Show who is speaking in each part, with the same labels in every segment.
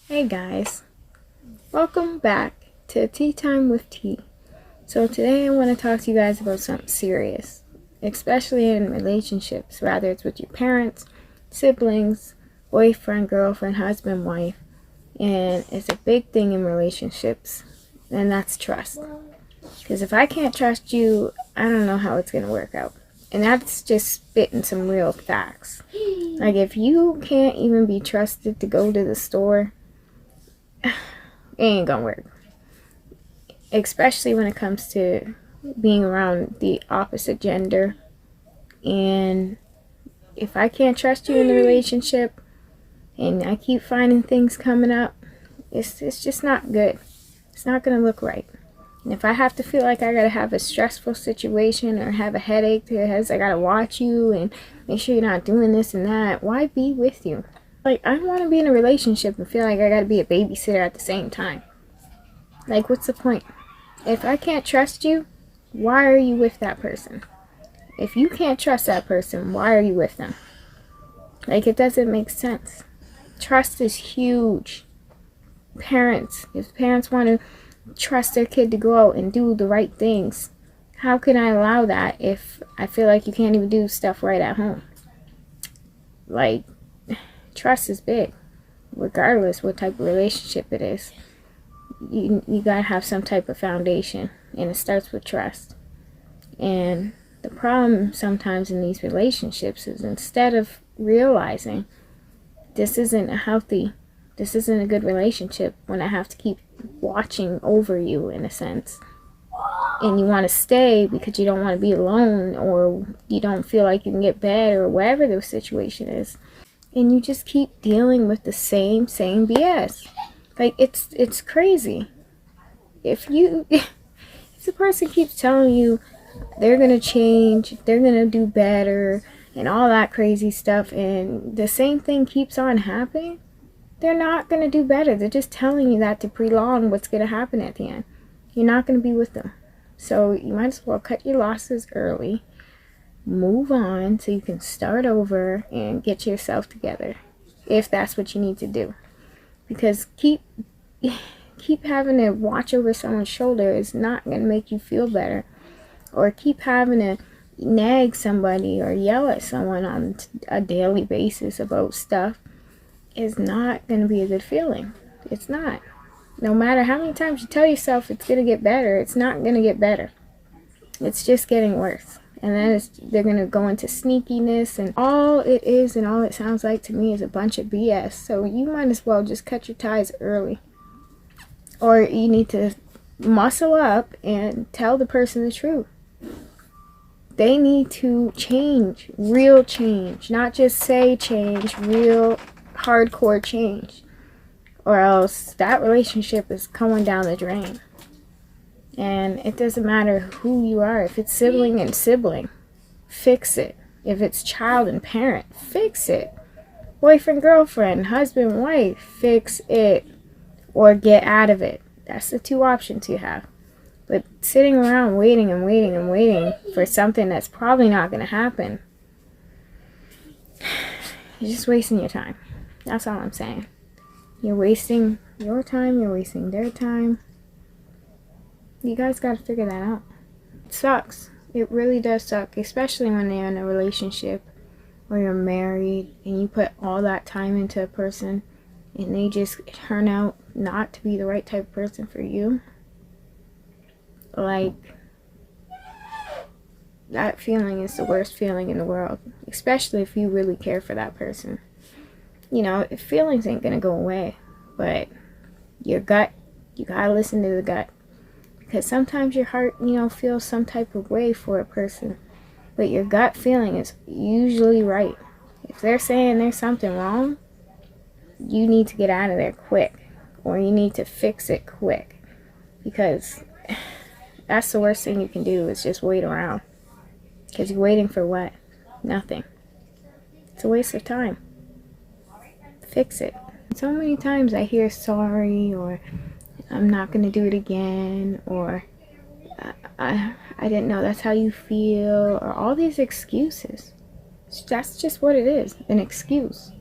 Speaker 1: Hey guys, welcome back to Tea Time with Tea. So today I want to talk to you guys about something serious, especially in relationships, whether it's with your parents, siblings, boyfriend, girlfriend, husband, wife, and it's a big thing in relationships, and that's trust. Because if I can't trust you, I don't know how it's going to work out. And that's just spitting some real facts. Like if you can't even be trusted to go to the store, it ain't gonna work. Especially when it comes to being around the opposite gender. And if I can't trust you in the relationship and I keep finding things coming up, it's just not good. It's not gonna look right. And if I have to feel like I gotta have a stressful situation or have a headache because I gotta watch you and make sure you're not doing this and that, why be with you? Like, I don't want to be in a relationship and feel like I gotta be a babysitter at the same time. Like, what's the point? If I can't trust you, why are you with that person? If you can't trust that person, why are you with them? Like, it doesn't make sense. Trust is huge. Parents, if parents want to trust their kid to go out and do the right things, how can I allow that if I feel like you can't even do stuff right at home? Like, trust is big, regardless what type of relationship it is. You gotta have some type of foundation, and it starts with trust. And the problem sometimes in these relationships is instead of realizing this isn't a good relationship when I have to keep watching over you in a sense, and you want to stay because you don't want to be alone or you don't feel like you can get better or whatever the situation is, and you just keep dealing with the same BS. Like, it's crazy. If the person keeps telling you they're gonna change, they're gonna do better, and all that crazy stuff, and the same thing keeps on happening, they're not gonna do better. They're just telling you that to prolong what's gonna happen at the end. You're not gonna be with them. So you might as well cut your losses early, move on so you can start over and get yourself together, if that's what you need to do. Because keep having to watch over someone's shoulder is not going to make you feel better. Or keep having to nag somebody or yell at someone on a daily basis about stuff is not going to be a good feeling. It's not. No matter how many times you tell yourself it's going to get better, it's not going to get better. It's just getting worse. And then they're going to go into sneakiness, and all it is and all it sounds like to me is a bunch of BS. So you might as well just cut your ties early. Or you need to muscle up and tell the person the truth. They need to change, real change, not just say change, real hardcore change. Or else that relationship is going down the drain. And it doesn't matter who you are. If it's sibling and sibling, fix it. If it's child and parent, fix it. Boyfriend, girlfriend, husband, wife, fix it. Or get out of it. That's the two options you have. But sitting around waiting and waiting and waiting for something that's probably not going to happen, you're just wasting your time. That's all I'm saying. You're wasting your time. You're wasting their time. You guys got to figure that out. It sucks. It really does suck, especially when you're in a relationship or you're married and you put all that time into a person and they just turn out not to be the right type of person for you. Like, that feeling is the worst feeling in the world, especially if you really care for that person. You know, feelings ain't gonna go away, but your gut, you gotta listen to the gut. Because sometimes your heart, feels some type of way for a person. But your gut feeling is usually right. If they're saying there's something wrong, you need to get out of there quick. Or you need to fix it quick. Because that's the worst thing you can do is just wait around. Because you're waiting for what? Nothing. It's a waste of time. Fix it. So many times I hear sorry, or I'm not going to do it again, or I didn't know that's how you feel, or all these excuses. That's just what it is, an excuse.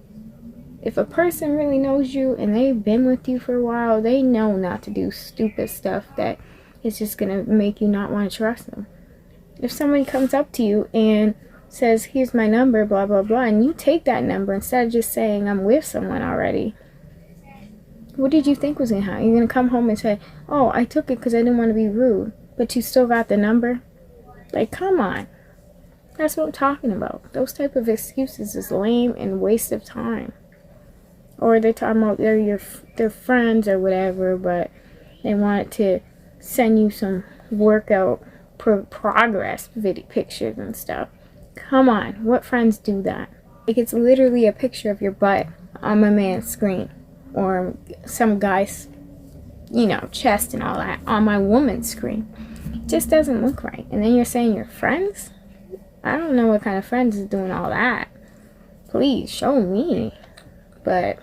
Speaker 1: If a person really knows you and they've been with you for a while, they know not to do stupid stuff that is just gonna make you not want to trust them. If somebody comes up to you and says, here's my number, blah, blah, blah, and you take that number instead of just saying, I'm with someone already, what did you think was going to happen? You're going to come home and say, oh, I took it because I didn't want to be rude, but you still got the number? Like, come on. That's what I'm talking about. Those type of excuses is lame and waste of time. Or they're talking about they're friends or whatever, but they wanted to send you some workout progress video pictures and stuff. Come on, what friends do that? Like, it's literally a picture of your butt on my man's screen, or some guy's, chest and all that on my woman's screen. It just doesn't look right. And then you're saying you're friends? I don't know what kind of friends is doing all that. Please show me. But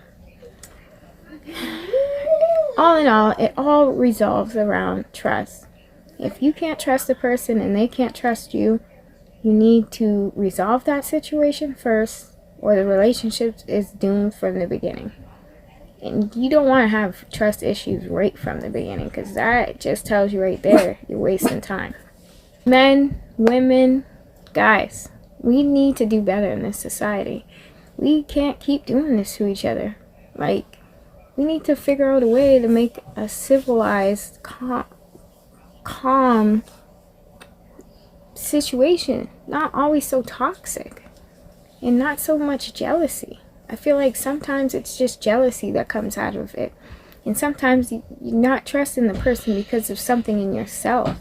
Speaker 1: all in all, it all revolves around trust. If you can't trust a person and they can't trust you, you need to resolve that situation first, or the relationship is doomed from the beginning. And you don't want to have trust issues right from the beginning, because that just tells you right there you're wasting time. Men, women, guys, we need to do better in this society. We can't keep doing this to each other. Like, we need to figure out a way to make a civilized, calm situation, not always so toxic, and not so much jealousy. I feel like sometimes it's just jealousy that comes out of it, and sometimes you're not trusting the person because of something in yourself.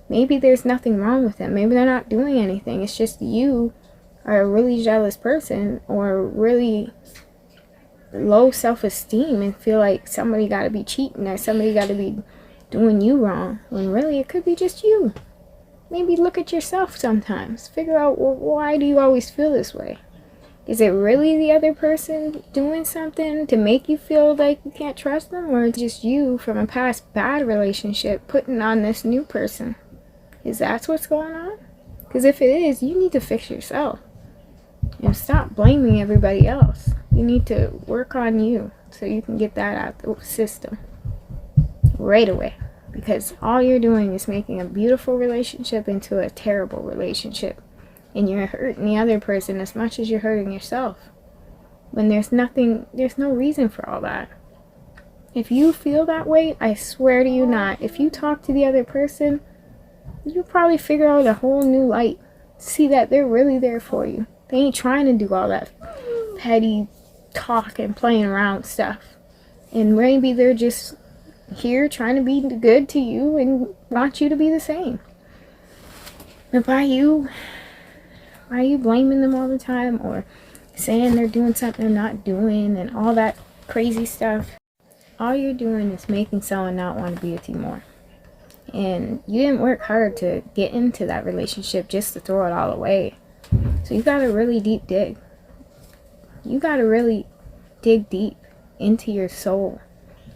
Speaker 1: Maybe there's nothing wrong with them, maybe they're not doing anything, it's just you are a really jealous person, or really low self-esteem, and feel like somebody got to be cheating, or somebody got to be doing you wrong, when really it could be just you. Maybe look at yourself sometimes. Figure out, well, why do you always feel this way? Is it really the other person doing something to make you feel like you can't trust them? Or is it just you from a past bad relationship putting on this new person? Is that what's going on? Because if it is, you need to fix yourself. And stop blaming everybody else. You need to work on you so you can get that out of the system right away. Because all you're doing is making a beautiful relationship into a terrible relationship. And you're hurting the other person as much as you're hurting yourself. When there's no reason for all that. If you feel that way, I swear to you not. If you talk to the other person, you'll probably figure out a whole new light. See that they're really there for you. They ain't trying to do all that petty talk and playing around stuff. And maybe they're just here trying to be good to you and want you to be the same. But why are you blaming them all the time, or saying they're doing something they're not doing and all that crazy stuff? All you're doing is making someone not want to be with you more. And you didn't work hard to get into that relationship just to throw it all away. So you gotta really deep dig. You gotta really dig deep into your soul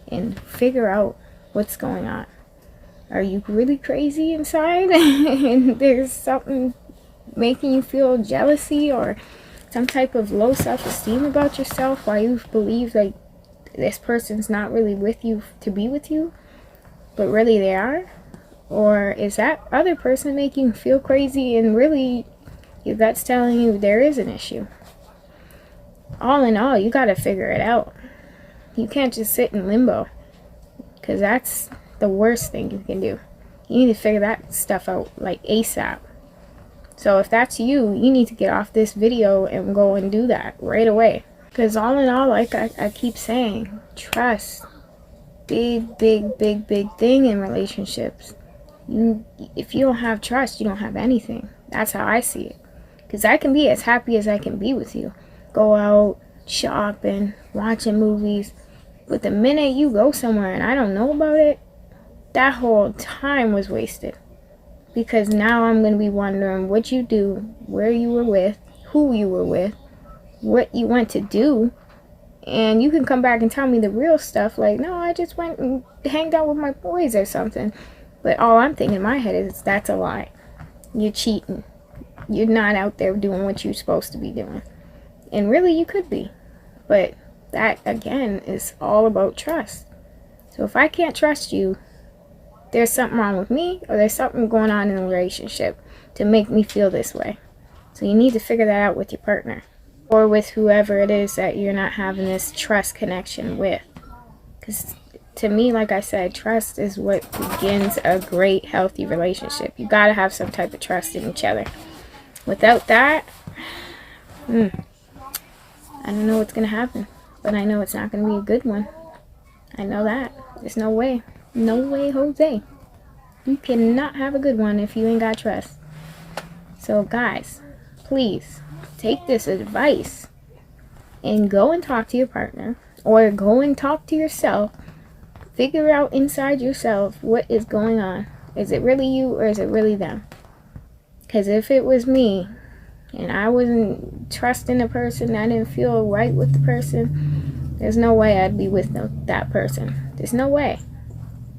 Speaker 1: and figure out what's going on. Are you really crazy inside and there's something making you feel jealousy or some type of low self-esteem about yourself, why you believe like this person's not really with you to be with you, but really they are? Or is that other person making you feel crazy and really your gut's telling you there is an issue? All in all, you gotta figure it out. You can't just sit in limbo, because that's the worst thing you can do. You need to figure that stuff out like ASAP. So if that's you, you need to get off this video and go and do that right away. Because all in all, like I keep saying, trust. Big thing in relationships. If you don't have trust, you don't have anything. That's how I see it. Because I can be as happy as I can be with you. Go out, shopping, watching movies. But the minute you go somewhere and I don't know about it, that whole time was wasted. Because now I'm going to be wondering what you do, where you were with, who you were with, what you went to do. And you can come back and tell me the real stuff, like, no, I just went and hanged out with my boys or something. But all I'm thinking in my head is that's a lie. You're cheating. You're not out there doing what you're supposed to be doing. And really, you could be. But that again is all about trust. So if I can't trust you, there's something wrong with me, or there's something going on in the relationship to make me feel this way. So you need to figure that out with your partner, or with whoever it is that you're not having this trust connection with. Because to me, like I said, trust is what begins a great, healthy relationship. You gotta have some type of trust in each other. Without that, I don't know what's gonna happen, but I know it's not gonna be a good one. I know that. There's no way. No way, Jose. You cannot have a good one if you ain't got trust. So guys, please take this advice and go and talk to your partner, or go and talk to yourself. Figure out inside yourself what is going on. Is it really you, or is it really them? Because if it was me and I wasn't trusting the person, I didn't feel right with the person, there's no way I'd be with that person. There's no way.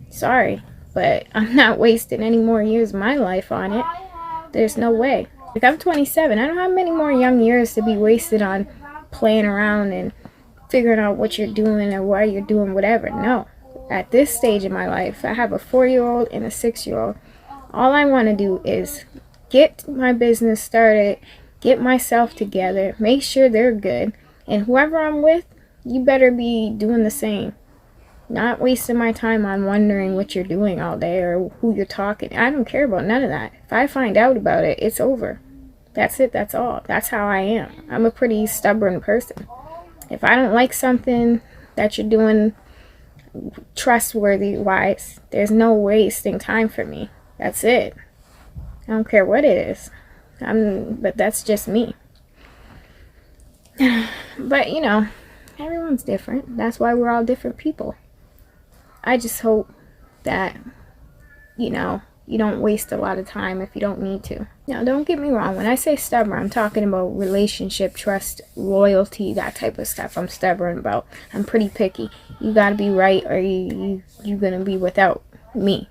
Speaker 1: Sorry, but I'm not wasting any more years of my life on it. There's no way. Like, I'm 27. I don't have many more young years to be wasted on playing around and figuring out what you're doing or why you're doing whatever. No. At this stage in my life, I have a 4-year-old and a 6-year-old. All I want to do is get my business started, get myself together, make sure they're good, and whoever I'm with, you better be doing the same. Not wasting my time on wondering what you're doing all day or who you're talking. I don't care about none of that. If I find out about it, it's over. That's it. That's all. That's how I am. I'm a pretty stubborn person. If I don't like something that you're doing trustworthy wise, there's no wasting time for me. That's it. I don't care what it is. But that's just me. But you know, everyone's different. That's why we're all different people. I just hope that, you know, you don't waste a lot of time if you don't need to. Now, don't get me wrong. When I say stubborn, I'm talking about relationship, trust, loyalty, that type of stuff I'm stubborn about. I'm pretty picky. You gotta be right, or you're gonna be without me.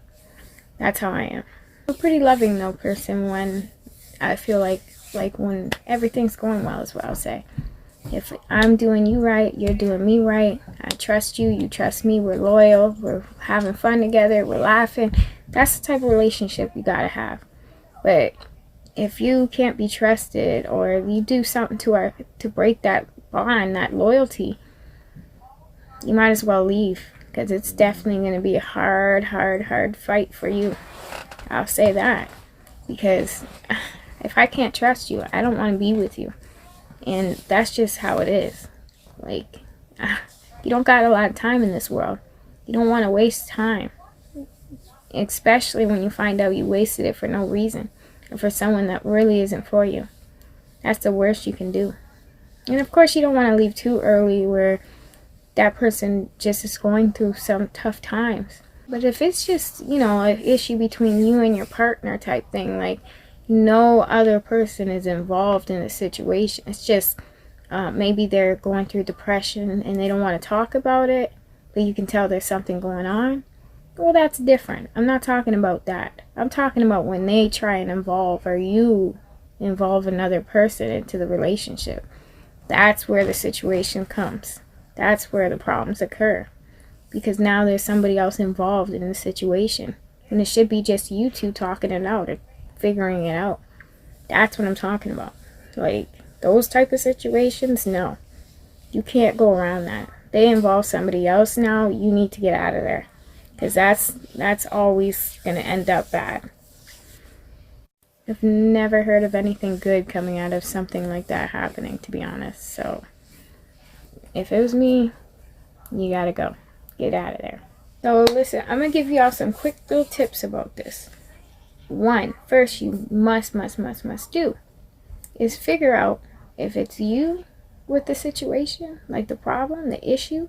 Speaker 1: That's how I am. I'm a pretty loving, though, person when I feel like when everything's going well is what I'll say. If I'm doing you right, you're doing me right. I trust you, you trust me. We're loyal. We're having fun together. We're laughing. That's the type of relationship you gotta have. But if you can't be trusted, or you do something to break that bond, that loyalty, you might as well leave, because it's definitely going to be a hard fight for you. I'll say that, because if I can't trust you, I don't want to be with you. And that's just how it is. Like, you don't got a lot of time in this world. You don't want to waste time. Especially when you find out you wasted it for no reason. Or for someone that really isn't for you. That's the worst you can do. And of course you don't want to leave too early where that person just is going through some tough times. But if it's just, you know, an issue between you and your partner type thing, like, no other person is involved in the situation. It's just maybe they're going through depression and they don't want to talk about it, but you can tell there's something going on. Well, that's different. I'm not talking about that. I'm talking about when they try and involve, or you involve another person into the relationship. That's where the situation comes. That's where the problems occur. Because now there's somebody else involved in the situation. And it should be just you two talking it out or figuring it out. That's what I'm talking about. Like, those type of situations, no. You can't go around that. They involve somebody else now, you need to get out of there. Because that's always going to end up bad. I've never heard of anything good coming out of something like that happening, to be honest. So, if it was me, you gotta go. Get out of there. So, listen, I'm going to give y'all some quick little tips about this. First you must do is figure out if it's you with the situation, like the problem, the issue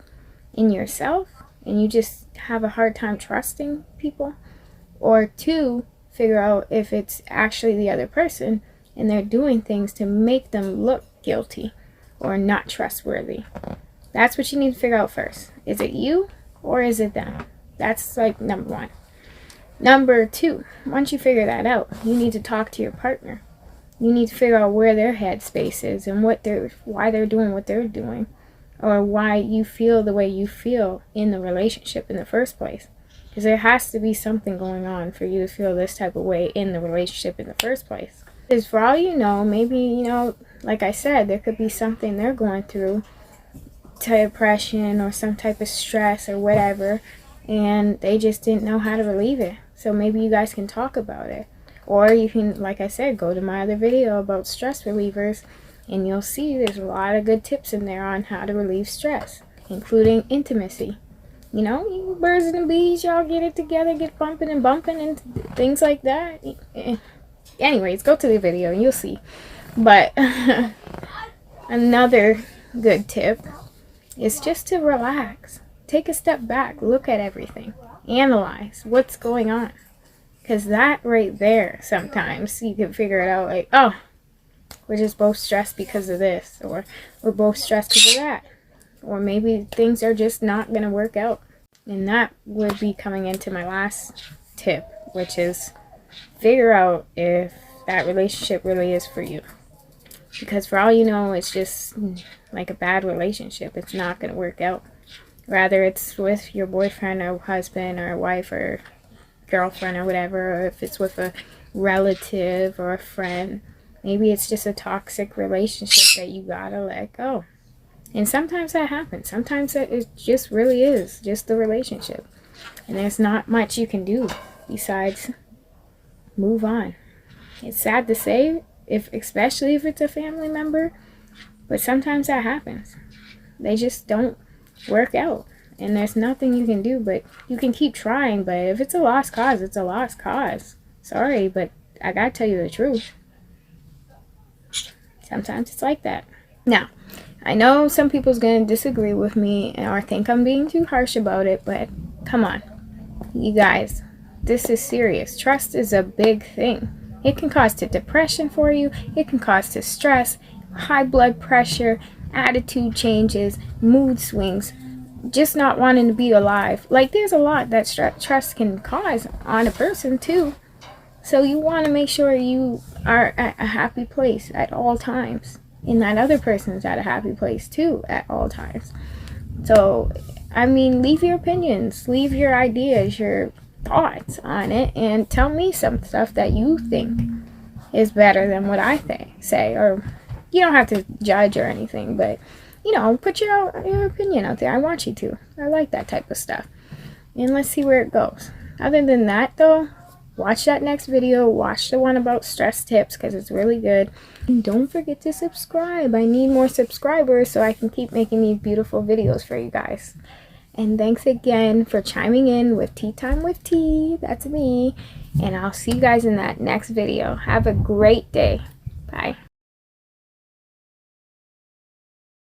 Speaker 1: in yourself, and you just have a hard time trusting people. Or 2, figure out if it's actually the other person and they're doing things to make them look guilty or not trustworthy. That's what you need to figure out first. Is it you or is it them? That's like number 1. Number 2, once you figure that out, you need to talk to your partner. You need to figure out where their headspace is and why they're doing what they're doing. or why you feel the way you feel in the relationship in the first place. Because there has to be something going on for you to feel this type of way in the relationship in the first place. Because for all you know, maybe, like I said, there could be something they're going through, depression or some type of stress or whatever, and they just didn't know how to relieve it. So maybe you guys can talk about it. Or you can, like I said, go to my other video about stress relievers, and you'll see there's a lot of good tips in there on how to relieve stress, including intimacy. You birds and the bees, y'all get it together, get bumping and bumping and things like that. Anyways, go to the video and you'll see. But another good tip is just to relax. Take a step back, look at everything, analyze what's going on. Because that right there, sometimes you can figure it out like, oh, we're just both stressed because of this, or we're both stressed because of that, or maybe things are just not going to work out. And that would be coming into my last tip, which is figure out if that relationship really is for you. Because for all you know, it's just like a bad relationship. It's not going to work out. Rather it's with your boyfriend or husband or wife or girlfriend or whatever, or if it's with a relative or a friend. Maybe it's just a toxic relationship that you gotta let go. And sometimes that happens. Sometimes it just really is just the relationship. And there's not much you can do besides move on. It's sad to say, especially if it's a family member, but sometimes that happens. They just don't work out. And there's nothing you can do, but you can keep trying. But if it's a lost cause, it's a lost cause. Sorry, but I gotta tell you the truth. Sometimes it's like that. Now, I know some people's gonna disagree with me or think I'm being too harsh about it, but come on. You guys, this is serious. Trust is a big thing. It can cause to depression for you. It can cause to stress, high blood pressure, attitude changes, mood swings, just not wanting to be alive. Like, there's a lot that trust can cause on a person too. So you want to make sure you are at a happy place at all times, and that other person's at a happy place too at all times. So, I mean, leave your opinions, leave your ideas, your thoughts on it, and tell me some stuff that you think is better than what I say. Or you don't have to judge or anything, but put your opinion out there. I want you to. I like that type of stuff. And let's see where it goes. Other than that, though, watch that next video. Watch the one about stress tips because it's really good. And don't forget to subscribe. I need more subscribers so I can keep making these beautiful videos for you guys. And thanks again for chiming in with Tea Time with T. That's me. And I'll see you guys in that next video. Have a great day. Bye.